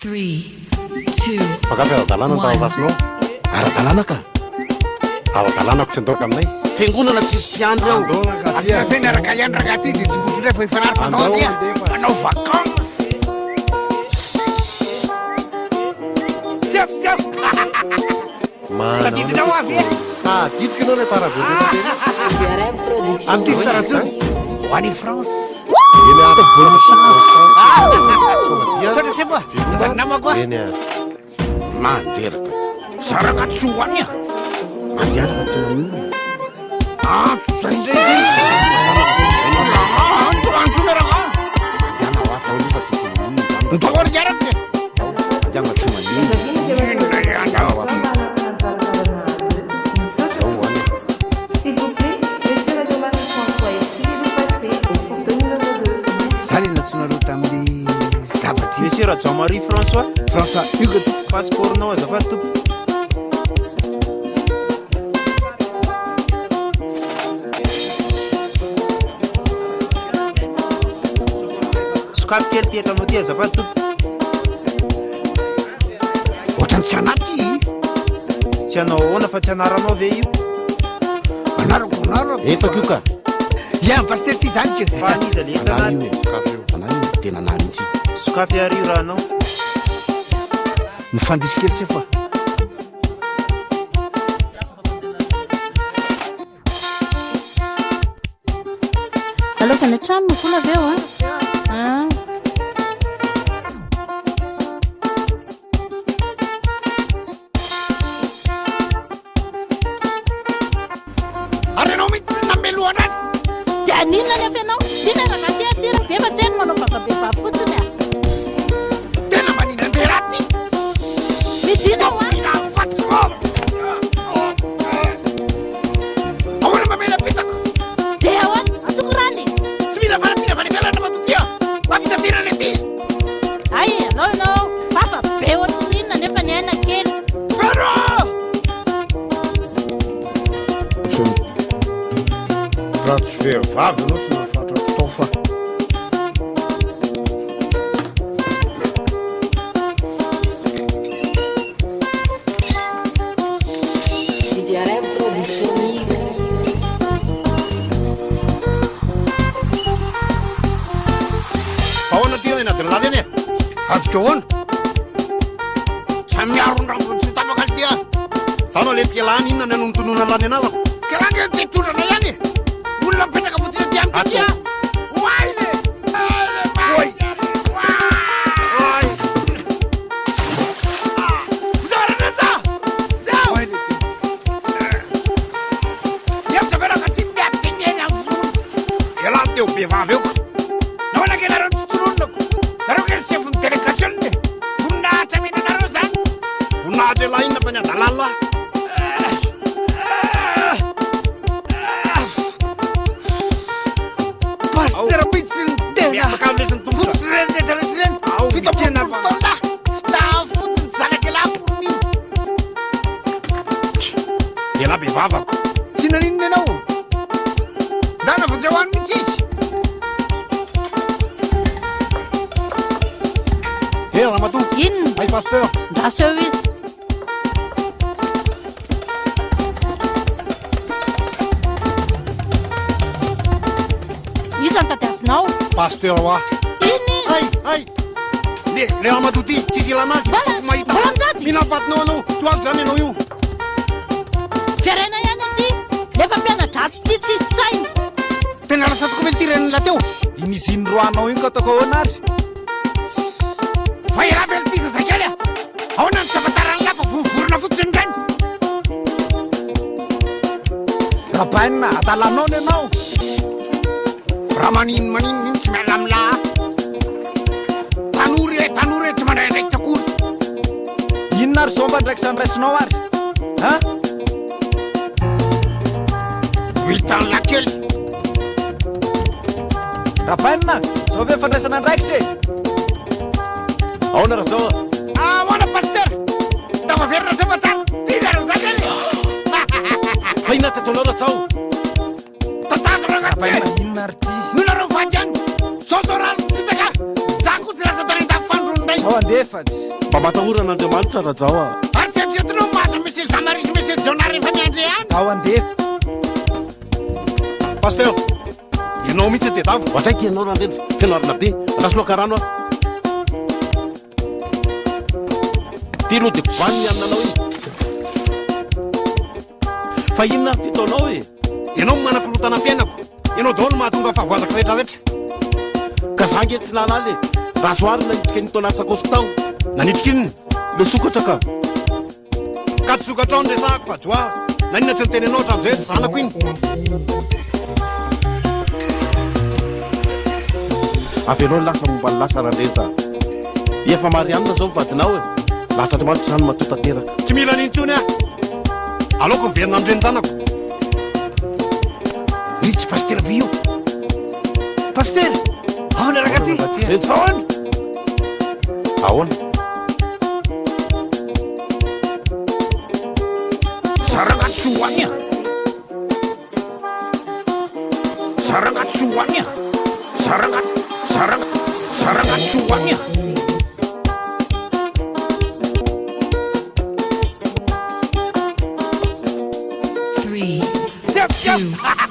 3, 2, Magavy ara-dalàna ny tavasinao. Ara-dalàna ka. Ara-dalàna ko tsy andoaka aminay. Fiangonana tsisy mpiandry ao. Miaraka ihany raha ty dia tsy bokindray fa ifanary fanao dia manao vacances. Sef tadidinao avy e. Didiko ianao ilay tarabe. Amity fitarajony ho any France. Eny a bonne chance. Sao c'est moi. Zany namako a. Eny a. Manderaka. Saraka tsy ho any a. Mandianaka tsy manino. Zay ndray zay. Antony raha. Mandiana ho afa olo fa tsy manino. Ndao ry araka. Mandiana tsy manino. S'il vous plaît, monsieur la Jean-Marie François, priez de passer au porte numéro 2. Zany natsonareo tamin'ny zavatsy. Monsieur Jean-Marie François, François Hugo. passeportnao azafady tompo. Sokafy kely ty eto aminao ty azafady tompo. Ohatrany tsy anaty. Tsy hanao ahoana fa tsy anaranao ve io? Anarako. Etako io ka. Ia, pasteur ty zany ke. Fa aniza le Anany entanany. io e. Sakafo io. Anany io tena nany itsy. Sokafy ario rahanao. Mifandisy kely se fa. Aloha ny trano no vola avy eo a. Ary anao mihitsy namelo anazy. Dia aninona ny avy anao? Dina raha ty be fa tsy hainy manao vavabevavy fotsiny a. Tena manina anteraty. Midina ao a. Ahoana mamela pitako. Dia ao a, atsoko rany. Tsy mila fanampiana matotia. Mafitaterana ety. Ay, anao vavabe ohatriny inona nefa ny aina kely. Pero! Raha tsy vehivavy anao tsy nahafatra tao fa. DRM Production Mix. Ahoana ty eny adinalahy eny e? Vadika ahoana? Samy aron-drambony tsy tapaka ty a. Tanao le tialany inona ny anontonona lany anavako. Kelanga ty tondrana ihany. Olona mipetraka fotsiny ty amty ty a. Oaile! Fizavarana za! Zao! Miamsaveraka ty miaty ny eny amin'ny volo. Ialany teo behivavy eo ka. Nahoana ke nareo tsy torononako. Nareo ke sefon'ny délégation ne. Voninahitra mena nareo zany. Voninahitra lahy inona fa ny adalàny lahy. Pasteur pitsiny tena. Miavaka am'lesiny tombotra. Fotsiny rehetrarehetra Ao, fito vitena ambin'ny fa. folo taona. Fita fotsiny zanaka lahy porony. Ela behivavako. Tsy naninona ianao. Dana fanjahoany mihitsy izy. Ramatoa. Inona? Ay pasteur. Ndasy eo izy. Iza ny tadiavinao? Pasteur ho ah. Iny izy? Ay. Le ramatoa ty tsisy ilanazy. Mbola- Mahita. mbola mitady? Minafatinao anao. Toavy zany anao io. Fiarena ihany aty. Lefa mpianadratsy ty tsisy saina. Tena lasatoko vely ty reniny la teo. Misy indroanao iny ka ataoko ahoana ary? Fa ira vely ty zazakely a. Ahoana ny tsy afantarany lafa vorovorona fotsiny reny. Rabainina, adalanao ny anao. Raha manino tsy miala amila. Tanory tsy mandray ndraiky takory. Inona ary somba ndraiky sandraisinao ary? Ha? Vitan lakely. Rabainina, zao ve fandraisana andraikitra e? Ahoana raha zao? Ahoana pasteur. Tafaverina sa fatsara. Ty zareo zakely. Fa inona tatolao raha zao? Tatandro agnaty. Rabainina, inona ary ty? Nunareo vanjany. Sozorano sitaka. Zako tsy lasa tany tafandro ndray. zaho andefatsy mba matahoran'andriamanitra raha zaho a ary tsy atretinao maza monsieur samarisy monsieur jona rehefa miandre any zaho andefa Pasteur, ianao mihitsy tedavo. vatraiky ianao raha ndreny fianarana be rasoloaka rano a ty aloha de vaniny aminanao iny fa inona ary ty taonao e Ianao manakorotana fiainako. Ianao daholo mahatonga fahavoazaka rehetrarehetra. ka zangy etsy lalàly e raha soary nanitrika nytaona sakosy tao Nanitrika inona? le sokatra ka Ka tsy sokatra ny resahako fa joa. Nanina tsy niteny anao hatramin'izay tsy zanako iny. avy anao lasa momba ny lasa raha ndreny ta efa marianina zao mivadinao e lahatra andriamanitra zany matotanteraka Tsy mila nintsony aho. Aleoko miverina amin'ireny zanako. Vitsy paster vio paster ahoana raka ty Etsy. ahoana ahoana saragnaty soania saragnaty soania saragnaty soania Three, Siap, siap. two,